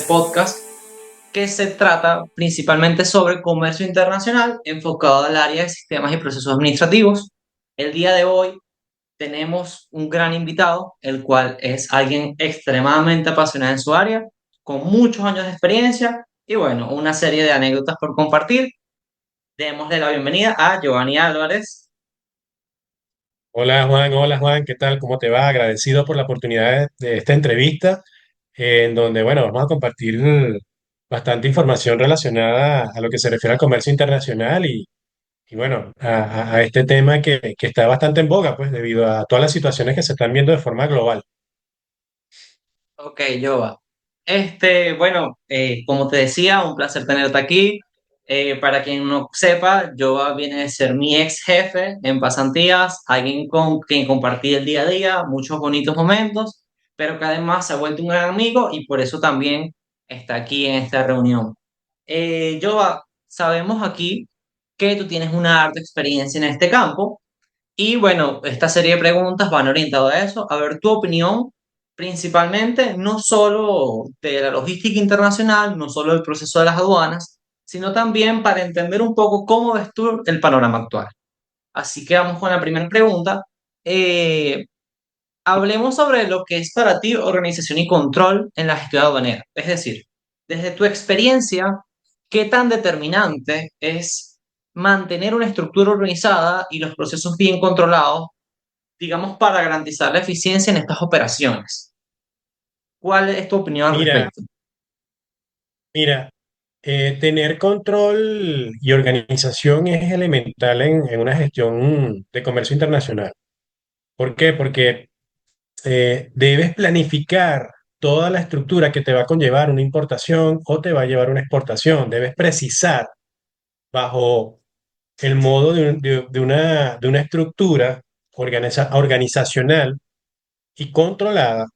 podcast que se trata principalmente sobre comercio internacional enfocado al área de sistemas y procesos administrativos. El día de hoy tenemos un gran invitado, el cual es alguien extremadamente apasionado en su área, con muchos años de experiencia y bueno, una serie de anécdotas por compartir. Démosle la bienvenida a Giovanni Álvarez. Hola Juan, ¿qué tal? ¿Cómo te va? Agradecido por la oportunidad de esta entrevista, en donde, bueno, vamos a compartir bastante información relacionada a lo que se refiere al comercio internacional y bueno, a este tema que está bastante en boga, pues, debido a todas las situaciones que se están viendo de forma global. Ok, Jova. Bueno, como te decía, un placer tenerte aquí. Para quien no sepa, Jova viene de ser mi ex jefe en pasantías, alguien con quien compartí el día a día, muchos bonitos momentos, pero que además se ha vuelto un gran amigo y por eso también está aquí en esta reunión. Jova, sabemos aquí que tú tienes una alta experiencia en este campo y bueno, esta serie de preguntas van orientadas a eso, a ver tu opinión, principalmente no solo de la logística internacional, no solo del proceso de las aduanas, sino también para entender un poco cómo ves tú el panorama actual. Así que vamos con la primera pregunta. Eh, Hablemos sobre lo que es para ti organización y control en la gestión aduanera. Es decir, desde tu experiencia, ¿qué tan determinante es mantener una estructura organizada y los procesos bien controlados, digamos, para garantizar la eficiencia en estas operaciones? ¿Cuál es tu opinión al Mira, respecto? mira, tener control y organización es elemental en una gestión de comercio internacional. ¿Por qué? Porque debes planificar toda la estructura que te va a conllevar una importación o te va a llevar una exportación. Debes precisar bajo el modo de una estructura organizacional y controlada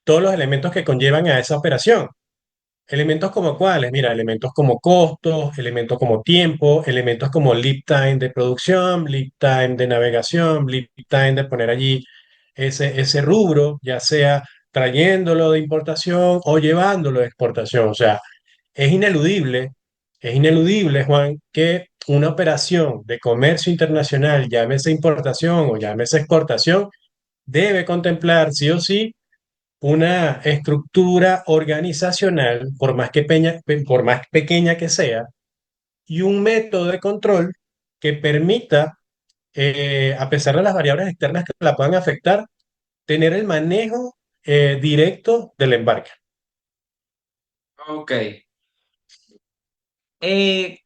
todos los elementos que conllevan a esa operación. Elementos como cuáles, mira, elementos como costos, elementos como tiempo, elementos como lead time de producción, lead time de navegación, lead time de poner allí ese rubro, ya sea trayéndolo de importación o llevándolo de exportación. O sea, es ineludible, es ineludible, Juan, que una operación de comercio internacional, llámese importación o llámese exportación, debe contemplar sí o sí una estructura organizacional, por más pequeña que sea, y un método de control que permita, a pesar de las variables externas que la puedan afectar, tener el manejo directo del embarque. Ok.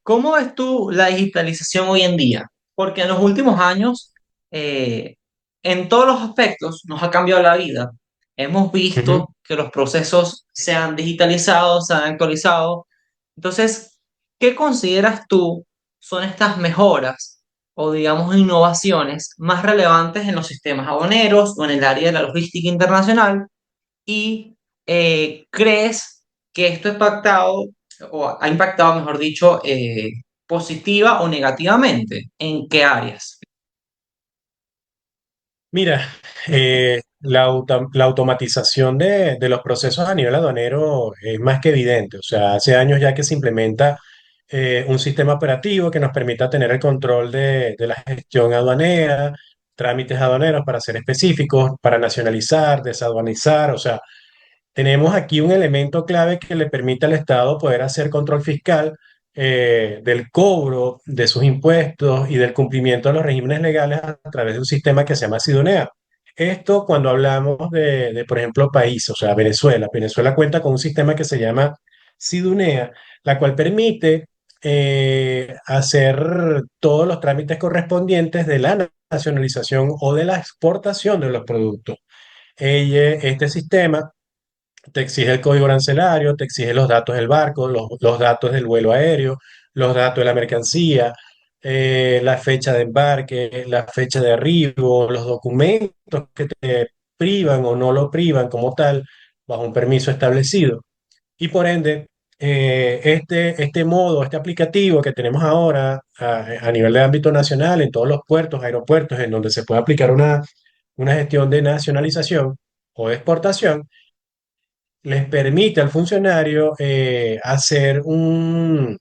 ¿Cómo ves tú la digitalización hoy en día? Porque en los últimos años, eh, en todos los aspectos, nos ha cambiado la vida. Hemos Ujú. visto que los procesos se han digitalizado, se han actualizado. Entonces, ¿qué consideras tú son estas mejoras o, digamos, innovaciones más relevantes en los sistemas aduaneros o en el área de la logística internacional? ¿Y crees que esto ha impactado, o ha impactado, mejor dicho, positiva o negativamente? ¿En qué áreas? Mira, la automatización de los procesos a nivel aduanero es más que evidente. O sea, hace años ya que se implementa un sistema operativo que nos permita tener el control de la gestión aduanera, trámites aduaneros para ser específicos, para nacionalizar, desaduanizar. O sea, tenemos aquí un elemento clave que le permite al Estado poder hacer control fiscal del cobro de sus impuestos y del cumplimiento de los regímenes legales a través de un sistema que se llama Sidonea. Esto cuando hablamos por ejemplo, países, o sea, Venezuela. Venezuela cuenta con un sistema que se llama Sidonea, la cual permite hacer todos los trámites correspondientes de la nacionalización o de la exportación de los productos. Este sistema te exige el código arancelario, te exige los datos del barco, los datos del vuelo aéreo, los datos de la mercancía, la fecha de embarque, la fecha de arribo, los documentos que te privan o no lo privan como tal, bajo un permiso establecido. Y por ende, este modo, este aplicativo que tenemos ahora a nivel de ámbito nacional, en todos los puertos, aeropuertos, en donde se puede aplicar una gestión de nacionalización o de exportación, les permite al funcionario hacer una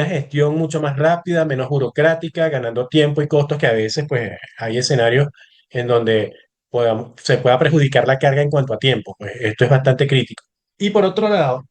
gestión mucho más rápida, menos burocrática, ganando tiempo y costos que a veces pues hay escenarios en donde se pueda perjudicar la carga en cuanto a tiempo. Pues esto es bastante crítico. Y por otro lado,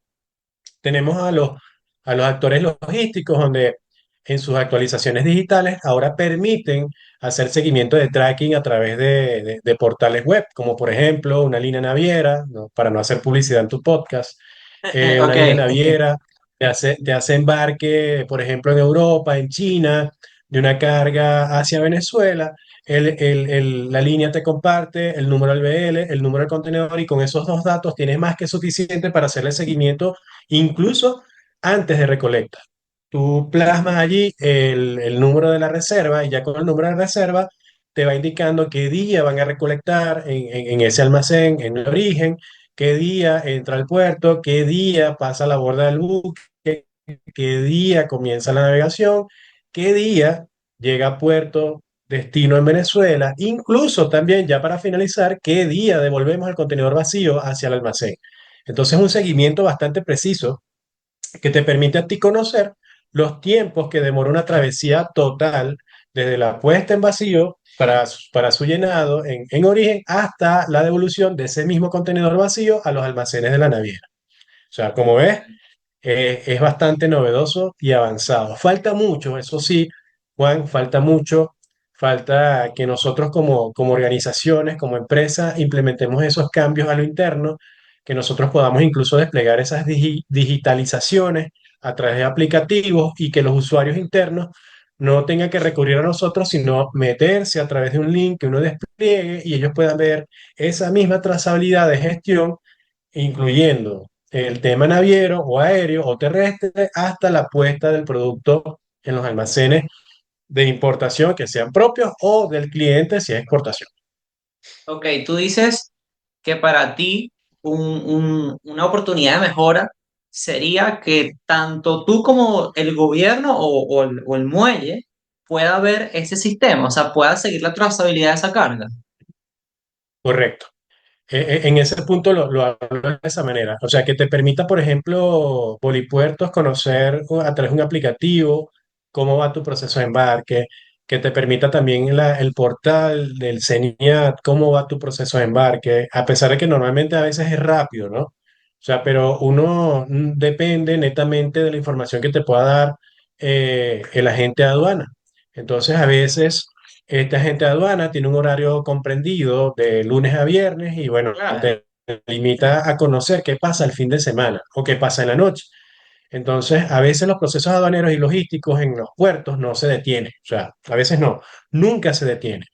tenemos a los actores logísticos, donde en sus actualizaciones digitales ahora permiten hacer seguimiento de tracking a través de portales web, como por ejemplo una línea naviera, ¿no? Para no hacer publicidad en tu podcast, una Ok, línea naviera te hace embarque, por ejemplo, en Europa, en China, de una carga hacia Venezuela. La línea te comparte el número del BL, el número del contenedor, y con esos dos datos tienes más que suficiente para hacerle seguimiento incluso antes de recolecta. Tú plasmas allí el número de la reserva y ya con el número de reserva te va indicando qué día van a recolectar en ese almacén, en el origen, qué día entra al puerto, qué día pasa la borda del buque, qué día comienza la navegación, qué día llega a puerto, destino en Venezuela, incluso también ya para finalizar, qué día devolvemos el contenedor vacío hacia el almacén. Entonces, un seguimiento bastante preciso que te permite a ti conocer los tiempos que demora una travesía total desde la puesta en vacío para su llenado en origen hasta la devolución de ese mismo contenedor vacío a los almacenes de la naviera. O sea, como ves, es bastante novedoso y avanzado. Falta mucho, eso sí, Juan, falta mucho. Falta que nosotros como organizaciones, como empresas, implementemos esos cambios a lo interno, que nosotros podamos incluso desplegar esas digitalizaciones a través de aplicativos y que los usuarios internos no tengan que recurrir a nosotros, sino meterse a través de un link que uno despliegue y ellos puedan ver esa misma trazabilidad de gestión, incluyendo el tema naviero o aéreo o terrestre, hasta la puesta del producto en los almacenes de importación, que sean propios, o del cliente si es exportación. ok, tú dices que para ti una oportunidad de mejora sería que tanto tú como el gobierno o el muelle pueda ver ese sistema, o sea, pueda seguir la trazabilidad de esa carga. Correcto. En ese punto lo hablo de esa manera. O sea, que te permita, por ejemplo, Polipuertos conocer a través de un aplicativo cómo va tu proceso de embarque, que te permita también el portal del CENIAT, cómo va tu proceso de embarque, a pesar de que normalmente a veces es rápido, ¿no? O sea, pero uno depende netamente de la información que te pueda dar el agente de aduana. Entonces, a veces este agente de aduana tiene un horario comprendido de lunes a viernes y bueno, Claro. te limita a conocer qué pasa el fin de semana o qué pasa en la noche. Entonces, a veces los procesos aduaneros y logísticos en los puertos no se detienen. O sea, a veces no, nunca se detiene.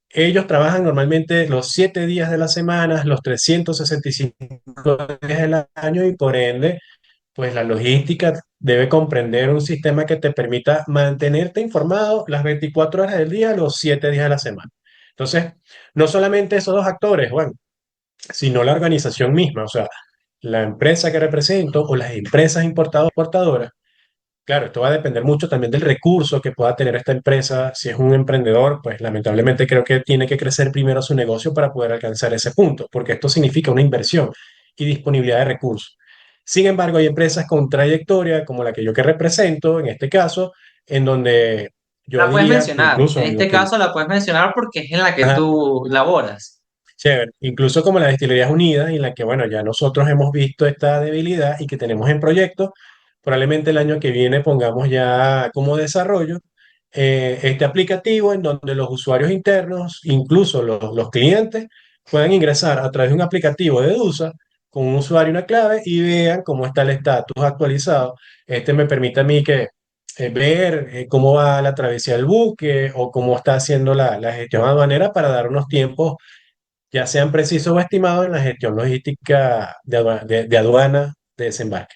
Ellos trabajan normalmente los 7 días de la semana, los 365 días del año, y por ende pues la logística debe comprender un sistema que te permita mantenerte informado las 24 horas del día, los 7 días de la semana. Entonces, no solamente esos dos actores, Juan, sino la organización misma, o sea, la empresa que represento o las empresas importadoras. Claro, esto va a depender mucho también del recurso que pueda tener esta empresa. Si es un emprendedor, pues lamentablemente creo que tiene que crecer primero su negocio para poder alcanzar ese punto, porque esto significa una inversión y disponibilidad de recursos. Sin embargo, hay empresas con trayectoria, como la que yo que represento, en este caso, en donde yo La puedes diría que mencionar, incluso en en lo este que... caso la puedes mencionar porque es en la que Ajá, tú laboras. chévere. Incluso como las destilerías unidas, en la que, bueno, ya nosotros hemos visto esta debilidad y que tenemos en proyecto, probablemente el año que viene pongamos ya como desarrollo este aplicativo en donde los usuarios internos, incluso los clientes, puedan ingresar a través de un aplicativo de DUSA con un usuario y una clave y vean cómo está el estatus actualizado. Este me permite a mí ver cómo va la travesía del buque o cómo está haciendo la gestión aduanera para dar unos tiempos ya sean precisos o estimados en la gestión logística de aduana de desembarque.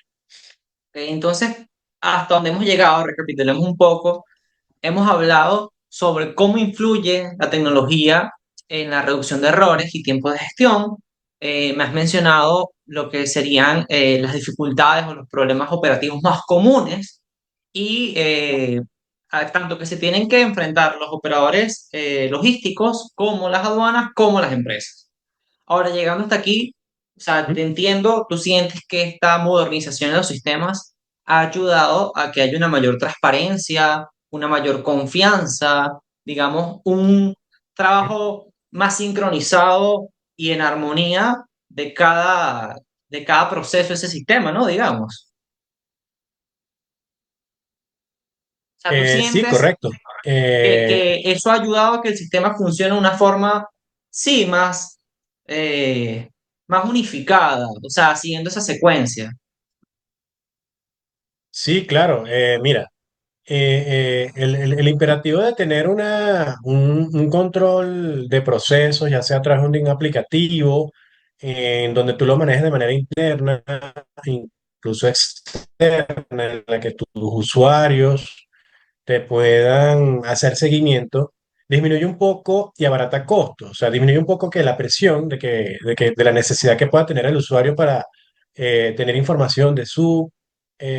Entonces, hasta donde hemos llegado, recapitulemos un poco, hemos hablado sobre cómo influye la tecnología en la reducción de errores y tiempo de gestión. Me has mencionado lo que serían las dificultades o los problemas operativos más comunes y tanto que se tienen que enfrentar los operadores logísticos como las aduanas como las empresas. Ahora, llegando hasta aquí, O sea, te entiendo, tú sientes que esta modernización de los sistemas ha ayudado a que haya una mayor transparencia, una mayor confianza, digamos, un trabajo más sincronizado y en armonía de cada proceso de ese sistema, ¿no? Digamos. O sea, tú Sí, sientes correcto. Eh, que eso ha ayudado a que el sistema funcione de una forma, sí, eh, más unificada, o sea, siguiendo esa secuencia. sí, claro. Mira, el imperativo de tener un control de procesos, ya sea a través de un aplicativo, en donde tú lo manejes de manera interna, incluso externa, en la que tus usuarios te puedan hacer seguimiento, disminuye un poco y abarata costos. O sea, disminuye un poco que la presión de la necesidad que pueda tener el usuario para tener información de su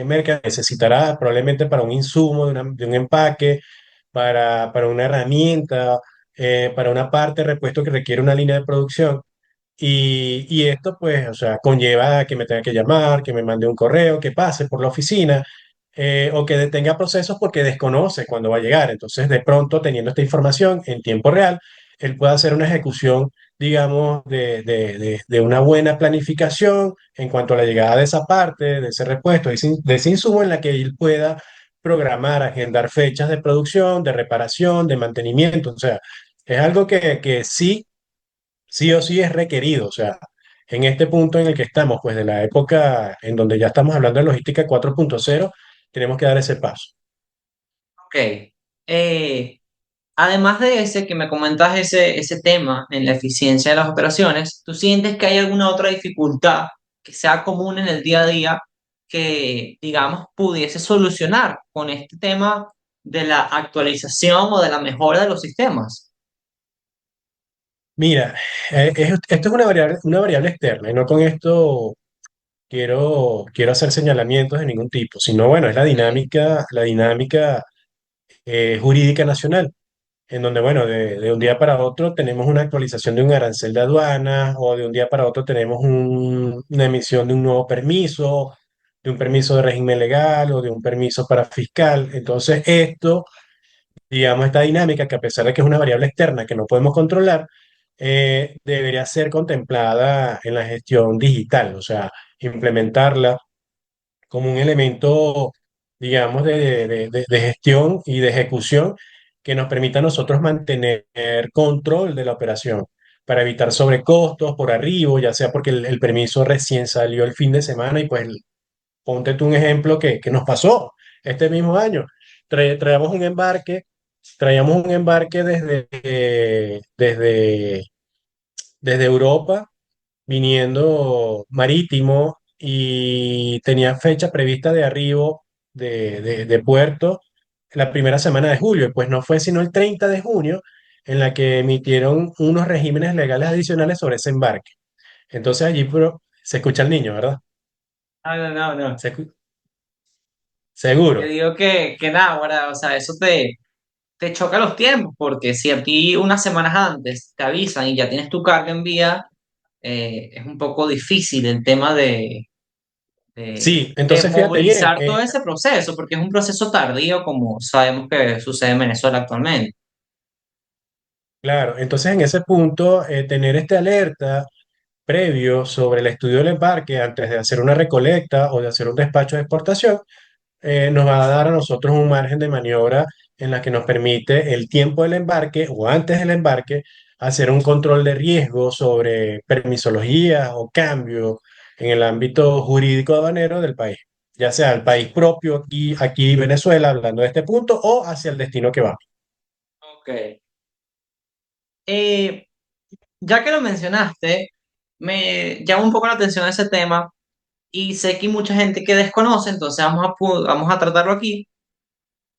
mercado. Necesitará probablemente para un insumo, de un empaque, para una herramienta, para una parte de repuesto que requiere una línea de producción. Y esto, pues, o sea, conlleva que me tenga que llamar, que me mande un correo, que pase por la oficina, o que detenga procesos porque desconoce cuándo va a llegar. Entonces, de pronto, teniendo esta información en tiempo real, él puede hacer una ejecución, digamos, de una buena planificación en cuanto a la llegada de esa parte, de ese repuesto, de ese insumo en la que él pueda programar, agendar fechas de producción, de reparación, de mantenimiento. O sea, es algo que sí o sí es requerido. O sea, en este punto en el que estamos, pues de la época en donde ya estamos hablando de logística 4.0, tenemos que dar ese paso. Ok. Eh, Además de ese que me comentas ese tema en la eficiencia de las operaciones, ¿tú sientes que hay alguna otra dificultad que sea común en el día a día que, digamos, pudiese solucionar con este tema de la actualización o de la mejora de los sistemas? Mira, esto es una variable externa y no con esto quiero hacer señalamientos de ningún tipo, sino bueno, es Ok. la dinámica jurídica nacional, en donde, bueno, de un día para otro tenemos una actualización de un arancel de aduana o de un día para otro tenemos una emisión de un nuevo permiso, de un permiso de régimen legal o de un permiso para fiscal. Entonces, esto, digamos, esta dinámica que a pesar de que es una variable externa que no podemos controlar, debería ser contemplada en la gestión digital, o sea, implementarla como un elemento, digamos, de gestión y de ejecución que nos permita a nosotros mantener control de la operación para evitar sobrecostos por arriba, ya sea porque el permiso recién salió el fin de semana y pues ponte tú un ejemplo que nos pasó este mismo año. Traíamos un embarque, traíamos un embarque desde Europa viniendo marítimo y tenía fecha prevista de arribo de puerto la primera semana de julio. Y pues no fue sino el 30 de junio en la que emitieron unos regímenes legales adicionales sobre ese embarque. Entonces allí se escucha el niño, ¿verdad? No, no, no, no. Se escu- Te seguro. digo que nada, ahora, o sea, te choca los tiempos, porque si a ti unas semanas antes te avisan y ya tienes tu carga en vía, es un poco difícil el tema Sí, de entonces fíjate bien, movilizar todo ese proceso, porque es un proceso tardío, como sabemos que sucede en Venezuela actualmente. claro, entonces en ese punto, tener esta alerta previo sobre el estudio del embarque antes de hacer una recolecta o de hacer un despacho de exportación, nos va a dar a nosotros un margen de maniobra en la que nos permite el tiempo del embarque o antes del embarque hacer un control de riesgo sobre permisología o cambio en el ámbito jurídico aduanero del país, ya sea el país propio, aquí Venezuela, hablando de este punto, o hacia el destino que va. Ok. Eh, ya que lo mencionaste, me llama un poco la atención ese tema y sé que hay mucha gente que desconoce, entonces vamos a tratarlo aquí.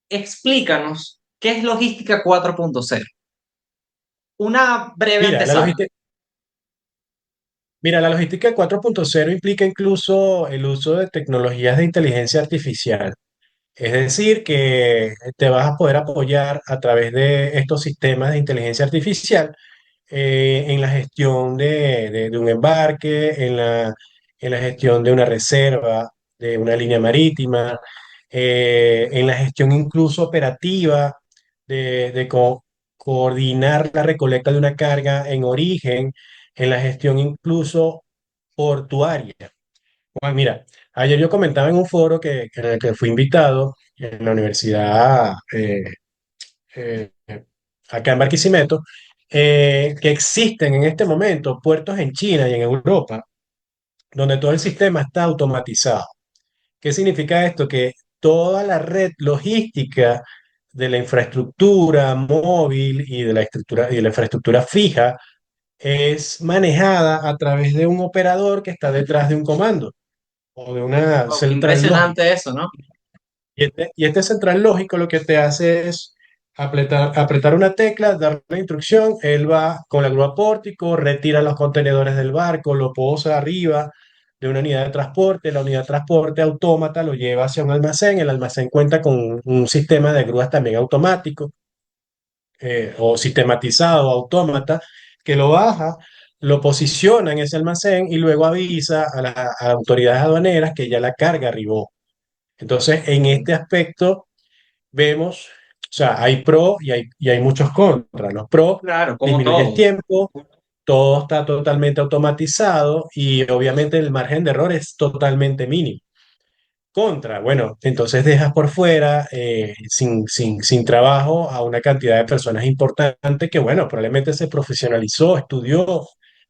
Explícanos qué es Logística 4.0. Una breve Mira, antesala. la logística 4.0 implica incluso el uso de tecnologías de inteligencia artificial. Es decir, que te vas a poder apoyar a través de estos sistemas de inteligencia artificial en la gestión de un embarque, en la gestión de una reserva, de una línea marítima, en la gestión incluso operativa de coordinar la recolecta de una carga en origen, en la gestión incluso portuaria. Juan, mira, ayer yo comentaba en un foro en el que fui invitado en la universidad eh, acá en Barquisimeto, que existen en este momento puertos en China y en Europa donde todo el sistema está automatizado. ¿Qué significa esto? Que toda la red logística de la infraestructura móvil y de la estructura y de la infraestructura fija es manejada a través de un operador que está detrás de un comando o de una Wow, qué central lógica. impresionante eso, ¿no? Y este central lógico lo que te hace es apretar una tecla, dar la instrucción, él va con la grúa pórtico, retira los contenedores del barco, lo posa arriba de una unidad de transporte, la unidad de transporte autómata lo lleva hacia un almacén, el almacén cuenta con un sistema de grúas también automático o sistematizado, autómata, que lo baja, lo posiciona en ese almacén y luego avisa a las autoridades aduaneras que ya la carga arribó. Entonces, en Ok. este aspecto vemos, o sea, hay pro y hay muchos contras. Los pro Claro, como disminuye el todo. tiempo, todo está totalmente automatizado y obviamente el margen de error es totalmente mínimo. Contra, bueno, entonces dejas por fuera, sin trabajo, a una cantidad de personas importante que, bueno, probablemente se profesionalizó, estudió,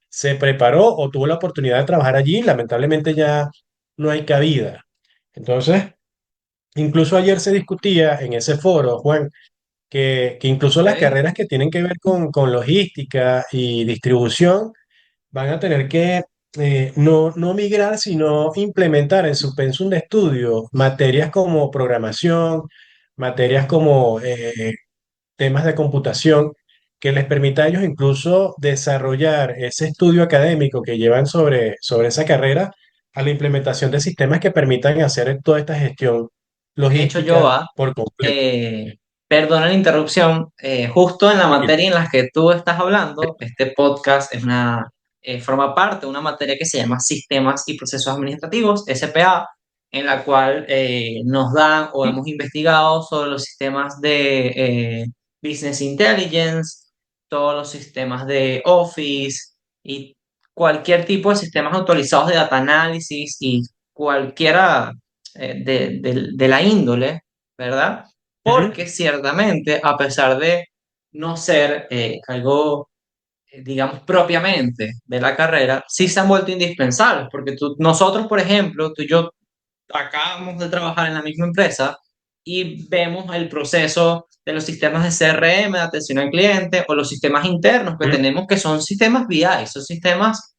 se preparó o tuvo la oportunidad de trabajar allí. Lamentablemente ya no hay cabida. Entonces, incluso ayer se discutía en ese foro, Juan, que incluso las Ok. carreras que tienen que ver con logística y distribución van a tener que no migrar, sino implementar en su pensum de estudio materias como programación, materias como temas de computación, que les permita a ellos incluso desarrollar ese estudio académico que llevan sobre esa carrera a la implementación de sistemas que permitan hacer toda esta gestión De hecho, logística Joa, por completo. perdona la interrupción, justo en la Tranquilo. materia en la que tú estás hablando, este podcast forma parte de una materia que se llama Sistemas y Procesos Administrativos, SPA, en la cual nos dan o hemos investigado sobre los sistemas de Business Intelligence, todos los sistemas de Office y cualquier tipo de sistemas actualizados de data análisis y cualquiera de la índole, ¿verdad? Ujú, Porque ciertamente, a pesar de no ser algo, digamos, propiamente de la carrera, sí se han vuelto indispensables, porque nosotros, por ejemplo, tú y yo acabamos de trabajar en la misma empresa y vemos el proceso de los sistemas de CRM, de atención al cliente, o los sistemas internos que ujú, tenemos, que son sistemas BI, son sistemas,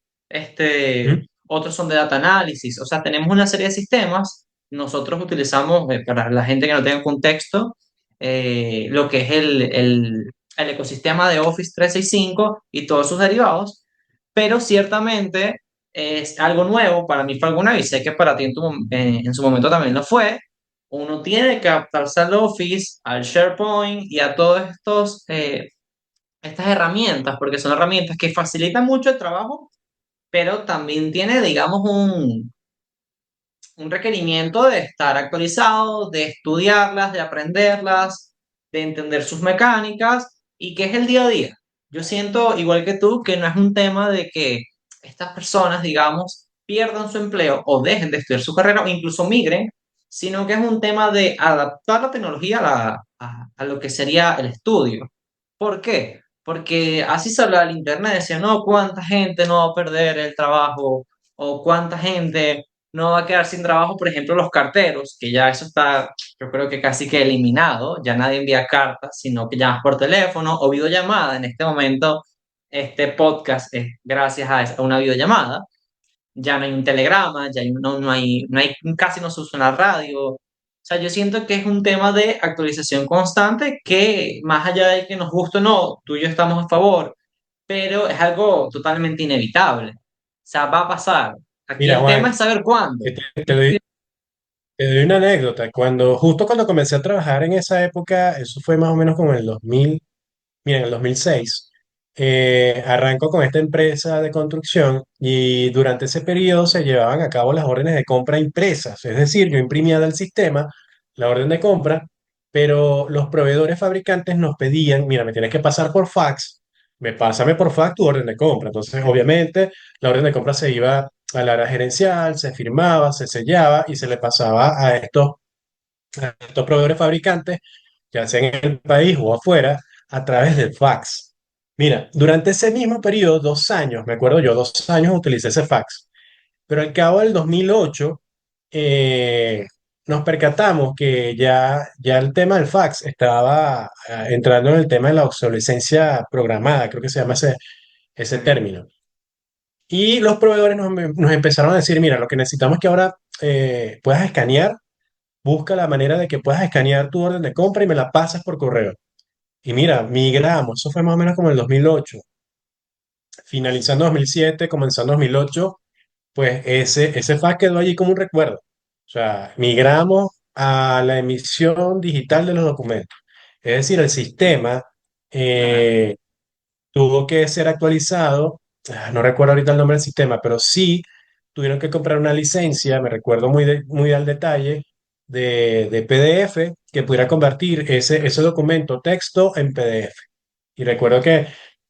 ujú, otros son de data análisis, o sea, tenemos una serie de sistemas, nosotros utilizamos, para la gente que no tenga contexto, lo que es el ecosistema de Office 365 y todos sus derivados, pero ciertamente es algo nuevo, para mí fue algo nuevo y sé que para ti en su momento también lo fue. Uno tiene que adaptarse al Office, al SharePoint y a todas estas herramientas, porque son herramientas que facilitan mucho el trabajo, pero también tiene, digamos, un requerimiento de estar actualizado, de estudiarlas, de aprenderlas, de entender sus mecánicas y qué es el día a día. Yo siento, igual que tú, que no es un tema de que estas personas, digamos, pierdan su empleo o dejen de estudiar su carrera o incluso migren, sino que es un tema de adaptar la tecnología a lo que sería el estudio. ¿Por qué? Porque así se habla del Internet, decía, no, cuánta gente no va a perder el trabajo o cuánta gente no va a quedar sin trabajo, por ejemplo, los carteros, que ya eso está, yo creo que casi que eliminado, ya nadie envía cartas, sino que llamas por teléfono o videollamada. En este momento, este podcast es gracias a una videollamada. Ya no hay un telegrama, ya no hay, casi no se usa una radio. O sea, yo siento que es un tema de actualización constante que, más allá de que nos guste o no, tú y yo estamos a favor, pero es algo totalmente inevitable. O sea, va a pasar. Aquí Mira, el tema Juan, es saber cuándo. te doy una anécdota. Justo cuando comencé a trabajar en esa época, eso fue más o menos como en el 2000, mira, en el 2006. arranco con esta empresa de construcción y durante ese periodo se llevaban a cabo las órdenes de compra impresas, es decir, yo imprimía del sistema la orden de compra, pero los proveedores fabricantes nos pedían, mira, me tienes que pasar por fax, pásame por fax tu orden de compra. Entonces, obviamente, la orden de compra se iba al área gerencial, se firmaba, se sellaba y se le pasaba a estos proveedores fabricantes, ya sea en el país o afuera, a través del fax. Mira, durante ese mismo periodo, 2 años, me acuerdo yo, 2 años utilicé ese fax, pero al cabo del 2008 eh, nos percatamos que ya el tema del fax estaba entrando en el tema de la obsolescencia programada, creo que se llama ese término. Y los proveedores nos empezaron a decir, mira, lo que necesitamos es que ahora puedas escanear, busca la manera de que puedas escanear tu orden de compra y me la pasas por correo. Y mira, migramos, eso fue más o menos como el 2008, finalizando 2007, comenzando 2008, pues ese fax quedó allí como un recuerdo. O sea, migramos a la emisión digital de los documentos. Es decir, el sistema eh, tuvo que ser actualizado. No recuerdo ahorita el nombre del sistema, pero sí tuvieron que comprar una licencia, me recuerdo muy al detalle, de PDF que pudiera convertir ese documento texto en PDF. Y recuerdo que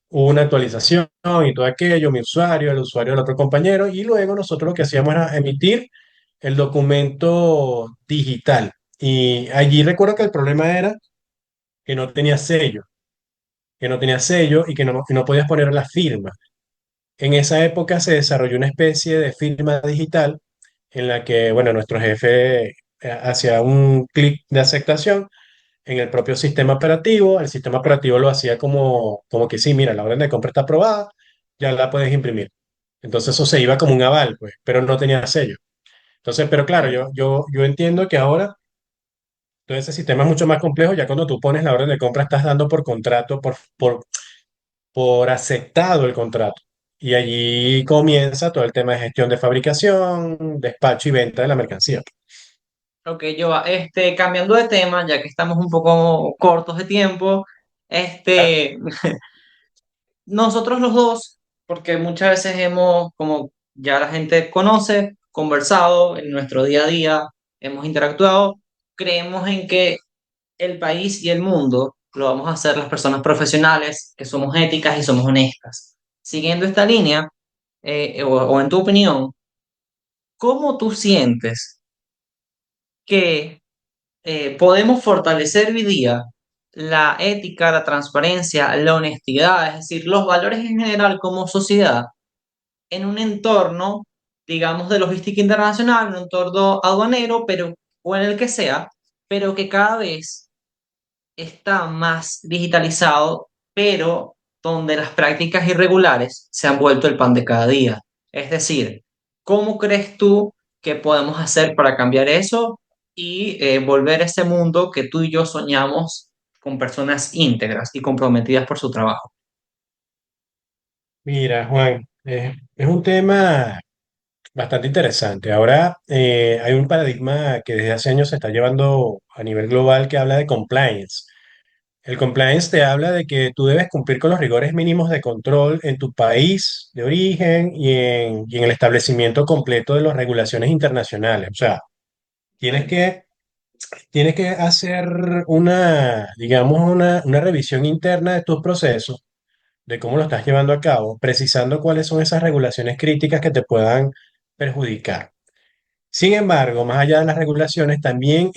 hubo una actualización y todo aquello, mi usuario, el usuario del otro compañero, y luego nosotros lo que hacíamos era emitir el documento digital. Y allí recuerdo que el problema era que no tenía sello, y que no podías poner la firma. En esa época se desarrolló una especie de firma digital en la que, bueno, nuestro jefe hacía un clic de aceptación en el propio sistema operativo. El sistema operativo lo hacía como que sí, mira, la orden de compra está aprobada, ya la puedes imprimir. Entonces eso se iba como un aval, pues, pero no tenía sello. Entonces, pero claro, Ok. yo entiendo que ahora todo ese sistema es mucho más complejo. Ya cuando tú pones la orden de compra estás dando por contrato, por aceptado el contrato. Y allí comienza todo el tema de gestión de fabricación, despacho y venta de la mercancía. Ok, yo, cambiando de tema, ya que estamos un poco cortos de tiempo, Ah, este, nosotros los dos, porque muchas veces hemos, como ya la gente conoce, conversado en nuestro día a día, hemos interactuado, creemos en que el país y el mundo lo vamos a hacer las personas profesionales, que somos éticas y somos honestas. Siguiendo esta línea, o en tu opinión, ¿cómo tú sientes que podemos fortalecer hoy día la ética, la transparencia, la honestidad, es decir, los valores en general como sociedad en un entorno, digamos, de logística internacional, un entorno aduanero, pero, o en el que sea, pero que cada vez está más digitalizado, pero donde las prácticas irregulares se han vuelto el pan de cada día? Es decir, ¿cómo crees tú que podemos hacer para cambiar eso y volver a ese mundo que tú y yo soñamos con personas íntegras y comprometidas por su trabajo? mira, Juan, es un tema bastante interesante. Ahora hay un paradigma que desde hace años se está llevando a nivel global que habla de compliance. El compliance te habla de que tú debes cumplir con los rigores mínimos de control en tu país de origen y en el establecimiento completo de las regulaciones internacionales. O sea, tienes Ok. que, tienes que hacer digamos, una revisión interna de tus procesos, de cómo lo estás llevando a cabo, precisando cuáles son esas regulaciones críticas que te puedan perjudicar. Sin embargo, más allá de las regulaciones, también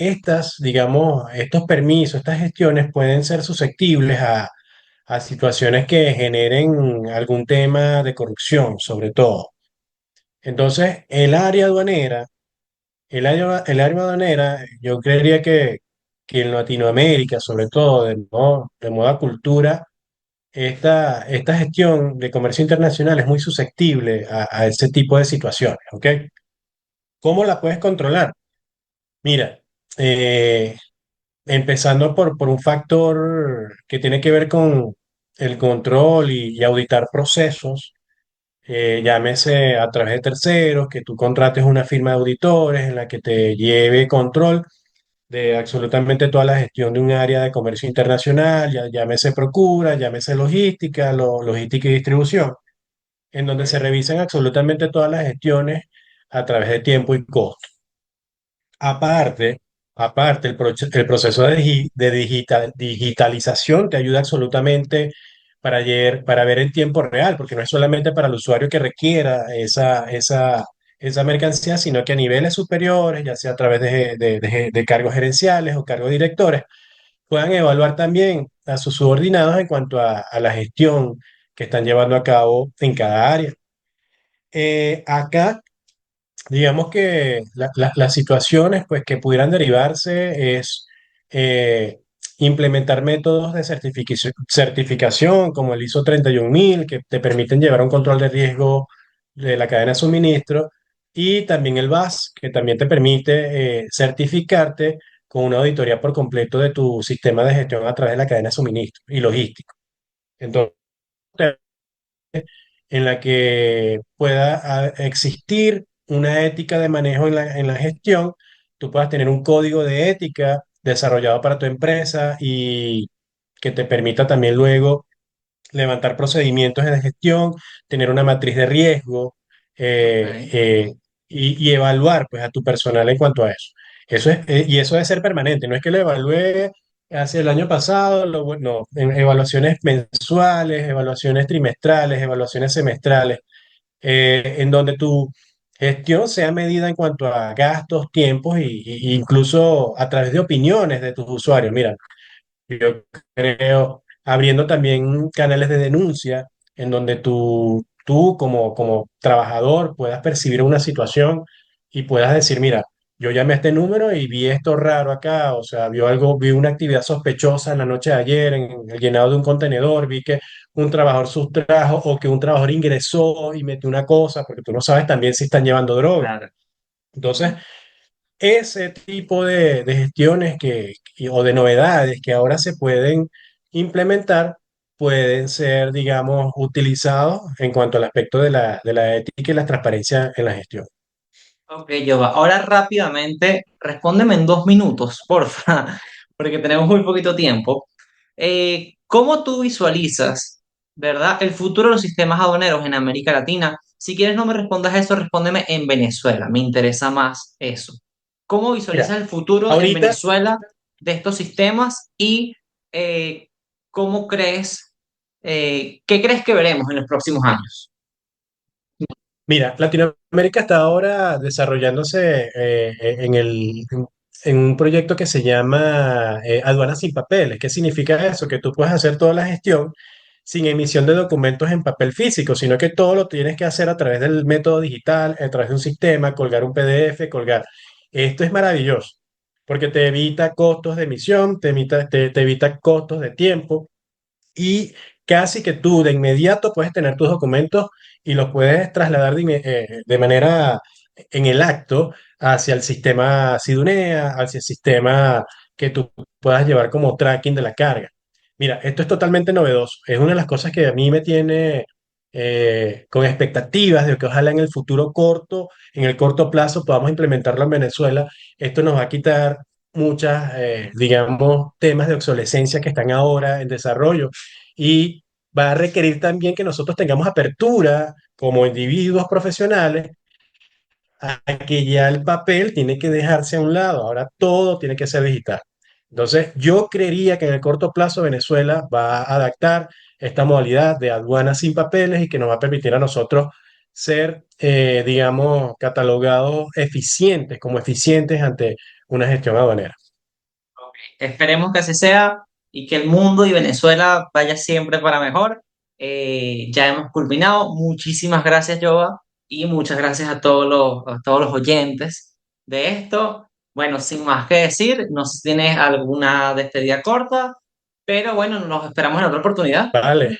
digamos, estos permisos, estas gestiones pueden ser susceptibles a situaciones que generen algún tema de corrupción, sobre todo. Entonces, el área aduanera, yo creería que en Latinoamérica, sobre todo de moda cultura, esta gestión de comercio internacional es muy susceptible a ese tipo de situaciones, ¿ok? ¿Cómo la puedes controlar? Mira, eh, empezando por un factor que tiene que ver con el control y auditar procesos, llámese a través de terceros, que tú contrates una firma de auditores en la que te lleve control. de absolutamente toda la gestión de un área de comercio internacional, ya llámese procura, llámese logística, logística y distribución, en donde se Ok, revisan absolutamente todas las gestiones a través de tiempo y costo. Aparte, aparte el proceso de digitalización te ayuda absolutamente para ver en tiempo real, porque no es solamente para el usuario que requiera esa mercancía, sino que a niveles superiores, ya sea a través de cargos gerenciales o cargos directores, puedan evaluar también a sus subordinados en cuanto a la gestión que están llevando a cabo en cada área. Acá digamos que las situaciones pues, que pudieran derivarse es eh, implementar métodos de certificación como el ISO 31000 que te permiten llevar un control de riesgo de la cadena de suministro y también el BAS que también te permite certificarte con una auditoría por completo de tu sistema de gestión a través de la cadena de suministro y logístico. Entonces, en la que pueda existir una ética de manejo en la gestión, tú puedas tener un código de ética desarrollado para tu empresa y que te permita también luego levantar procedimientos de gestión, tener una matriz de riesgo eh, ok, eh, y evaluar pues, a tu personal en cuanto a eso. Y eso debe ser permanente, no es que lo evalúe hace el año pasado, no, en evaluaciones mensuales, evaluaciones trimestrales, evaluaciones semestrales, en donde tu gestión sea medida en cuanto a gastos, tiempos y incluso a través de opiniones de tus usuarios. Mira, yo creo, abriendo también canales de denuncia en donde tú como trabajador puedas percibir una situación y puedas decir, mira, yo llamé a este número y vi esto raro acá, o sea, vi una actividad sospechosa en la noche de ayer en el llenado de un contenedor, vi que un trabajador sustrajo o que un trabajador ingresó y metió una cosa, porque tú no sabes también si están llevando droga. claro. Entonces, ese tipo de gestiones o de novedades que ahora se pueden implementar pueden ser, digamos, utilizados en cuanto al aspecto de la ética y la transparencia en la gestión. Ok, Jova, ahora rápidamente, respóndeme en 2 minutos, porfa, porque tenemos muy poquito tiempo. ¿Cómo tú visualizas, verdad, el futuro de los sistemas aduaneros en América Latina? Si quieres no me respondas eso, respóndeme en Venezuela, me interesa más eso. ¿Cómo Mira, visualizas el futuro en ahorita, Venezuela de estos sistemas y eh, cómo crees, qué crees que veremos en los próximos años? mira, Latinoamérica está ahora desarrollándose en un proyecto que se llama Aduanas sin papeles. ¿Qué significa eso? Que tú puedes hacer toda la gestión sin emisión de documentos en papel físico, sino que todo lo tienes que hacer a través del método digital, a través de un sistema, colgar un PDF, colgar. Esto es maravilloso, porque te evita costos de emisión, te evita costos de tiempo y casi que tú de inmediato puedes tener tus documentos y los puedes trasladar de manera en el acto hacia el sistema Sidunea, hacia el sistema que tú puedas llevar como tracking de la carga. Mira, esto es totalmente novedoso. Es una de las cosas que a mí me tiene con expectativas de que ojalá en el futuro corto, en el corto plazo, podamos implementarlo en Venezuela. Esto nos va a quitar muchas, digamos, temas de obsolescencia que están ahora en desarrollo y va a requerir también que nosotros tengamos apertura como individuos profesionales a que ya el papel tiene que dejarse a un lado, ahora todo tiene que ser digital. Entonces, yo creería que en el corto plazo Venezuela va a adaptar esta modalidad de aduanas sin papeles y que nos va a permitir a nosotros ser, digamos, catalogados eficientes, como eficientes ante una gestión aduanera. Esperemos que así sea y que el mundo y Venezuela vaya siempre para mejor. Ya hemos culminado. Muchísimas gracias, Joa, y muchas gracias a todos los oyentes de esto. Bueno, sin más que decir, no sé si tienes alguna despedida corta, pero bueno, nos esperamos en otra oportunidad. Vale.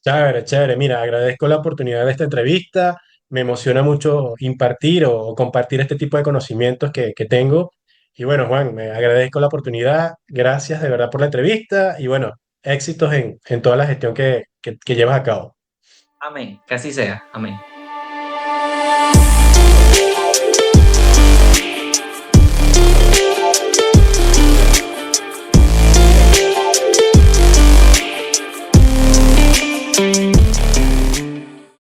Chévere, chévere. Mira, agradezco la oportunidad de esta entrevista. Me emociona mucho impartir o compartir este tipo de conocimientos que tengo. Y bueno, Juan, me agradezco la oportunidad. Gracias de verdad por la entrevista y bueno, éxitos en toda la gestión que llevas a cabo. Amén. Que así sea. Amén.